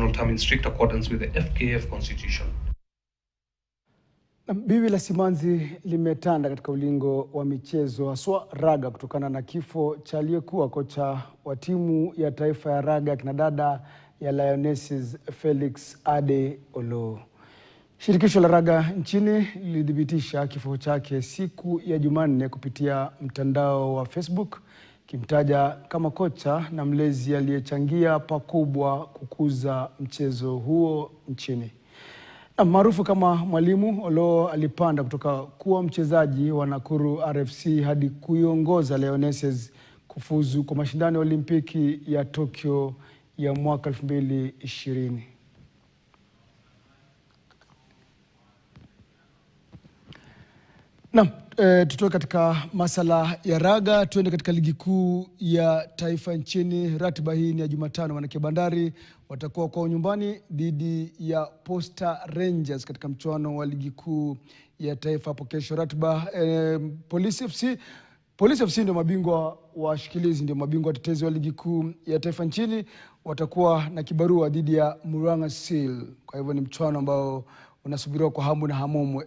constitutional term in strict accordance with the FKF constitution. Biwi la simanzi limetanda katika ulingo wa michezo haswa raga kutokana na kifo cha aliyekuwa kocha wa timu ya taifa ya raga kinadada ya Lionesses Felix Ade Oloo. Shirikisho la raga nchini lilithibitisha kifo chake siku ya Jumanne kupitia mtandao wa Facebook, kimtaja kama kocha na mlezi aliyechangia pakubwa kukuza mchezo huo nchini. Maarufu kama mwalimu, Oloo alipanda kutoka kuwa mchezaji wa Nakuru RFC hadi kuiongoza Lionesses kufuzu kwa mashindano ya Olimpiki ya Tokyo ya mwaka 2020. Tutoke katika masala ya raga, tuende katika ligi kuu ya taifa nchini. Ratiba hii ni ya Jumatano, manake Bandari watakuwa kwa nyumbani dhidi ya Posta Rangers katika mchuano wa ligi kuu ya taifa hapo kesho. Ratiba Police FC ndio mabingwa washikilizi, ndio mabingwa watetezi wa ligi kuu ya taifa nchini, watakuwa na kibarua dhidi ya Murang'a Seal. Kwa hivyo ni mchuano ambao unasubiriwa kwa hamu na hamumu.